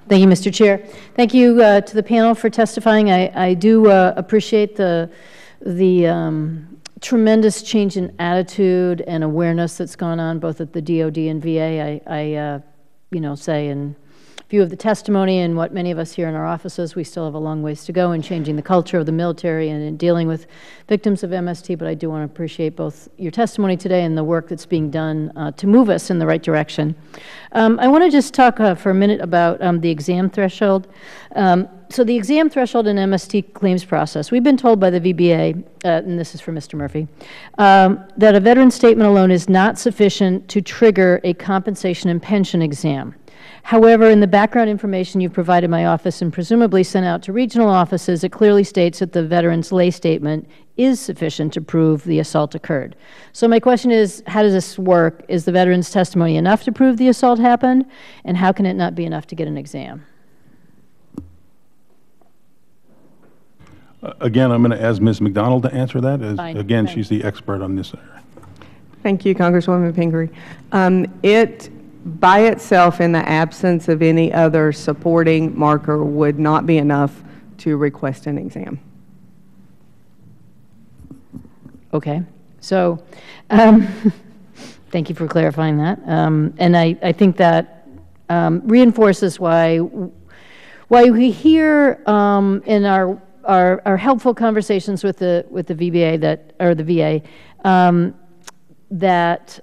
Thank you, Mr. Chair. Thank you to the panel for testifying. I do appreciate the tremendous change in attitude and awareness that's gone on both at the DOD and VA. I say in view of the testimony and what many of us here in our offices, we still have a long ways to go in changing the culture of the military and in dealing with victims of MST, but I do want to appreciate both your testimony today and the work that's being done to move us in the right direction. I want to just talk for a minute about the exam threshold. So the exam threshold in MST claims process, we've been told by the VBA, and this is for Mr. Murphy, that a veteran statement alone is not sufficient to trigger a compensation and pension exam. However, in the background information you've provided my office and presumably sent out to regional offices, it clearly states that the veteran's lay statement is sufficient to prove the assault occurred. So my question is, how does this work? Is the veteran's testimony enough to prove the assault happened? And how can it not be enough to get an exam? Again, I'm going to ask Ms. McDonald to answer that. Again, Fine. she's the expert on this area. Thank you, Congresswoman Pingree. By itself, in the absence of any other supporting marker, would not be enough to request an exam. Okay. So thank you for clarifying that. And I think that reinforces why we hear in our helpful conversations with the VBA the VA that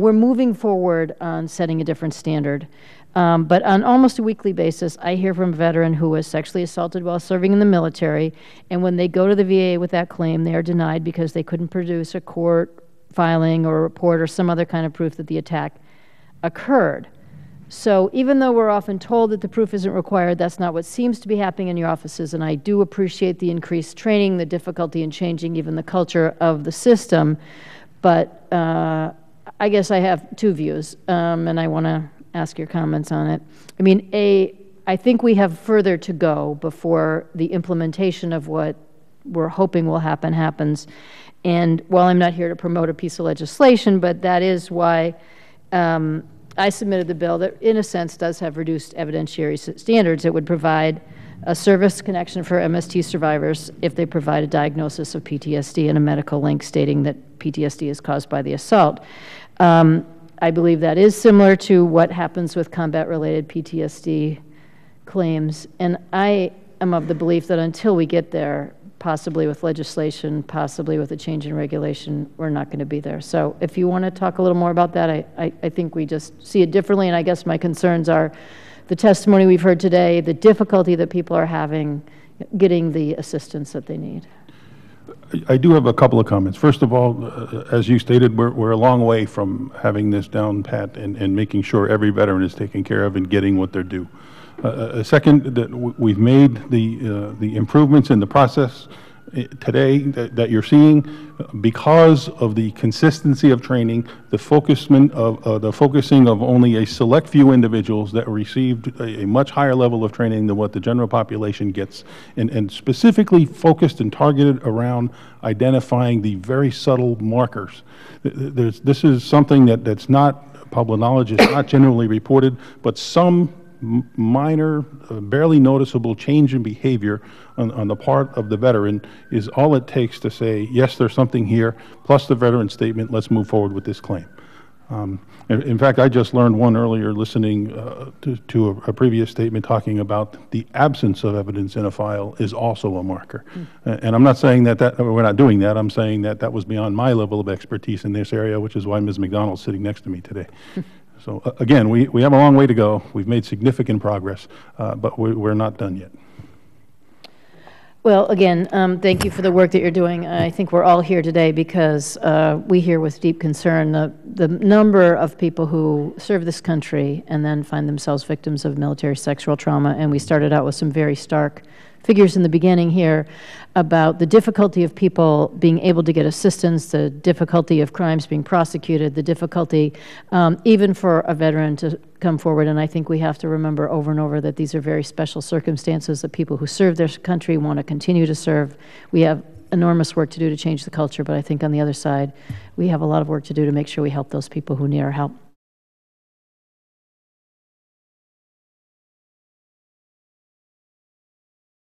we're moving forward on setting a different standard. But on almost a weekly basis, I hear from a veteran who was sexually assaulted while serving in the military, and when they go to the VA with that claim, they are denied because they couldn't produce a court filing or a report or some other kind of proof that the attack occurred. So even though we're often told that the proof isn't required, that's not what seems to be happening in your offices, and I do appreciate the increased training, the difficulty in changing even the culture of the system, but I guess I have two views, and I want to ask your comments on it. I mean, I think we have further to go before the implementation of what we're hoping will happen happens. And while I'm not here to promote a piece of legislation, but that is why I submitted the bill that, in a sense, does have reduced evidentiary standards. It would provide a service connection for MST survivors if they provide a diagnosis of PTSD and a medical link stating that PTSD is caused by the assault. I believe that is similar to what happens with combat-related PTSD claims, and I am of the belief that until we get there, possibly with legislation, possibly with a change in regulation, we're not going to be there. So if you want to talk a little more about that, I think we just see it differently, and I guess my concerns are the testimony we've heard today, the difficulty that people are having getting the assistance that they need. I do have a couple of comments. First of all, as you stated, we're a long way from having this down pat and making sure every veteran is taken care of and getting what they're due. Second, that we've made the improvements in the process today that you're seeing because of the consistency of training, the focusing of only a select few individuals that received a much higher level of training than what the general population gets, and specifically focused and targeted around identifying the very subtle markers. This is something that's not public knowledge, it's not generally reported, but some minor, barely noticeable change in behavior on the part of the veteran is all it takes to say, yes, there's something here, plus the veteran statement, let's move forward with this claim. In fact, I just learned one earlier listening to a previous statement talking about the absence of evidence in a file is also a marker. And I'm not saying that we're not doing that. I'm saying that was beyond my level of expertise in this area, which is why Ms. McDonald's sitting next to me today. So again, we have a long way to go. We've made significant progress, but we're not done yet. Well, again, thank you for the work that you're doing. I think we're all here today because we hear with deep concern the number of people who serve this country and then find themselves victims of military sexual trauma. And we started out with some very stark figures in the beginning here about the difficulty of people being able to get assistance, the difficulty of crimes being prosecuted, the difficulty even for a veteran to come forward. And I think we have to remember over and over that these are very special circumstances, that people who serve their country want to continue to serve. We have enormous work to do to change the culture, but I think on the other side, we have a lot of work to do to make sure we help those people who need our help.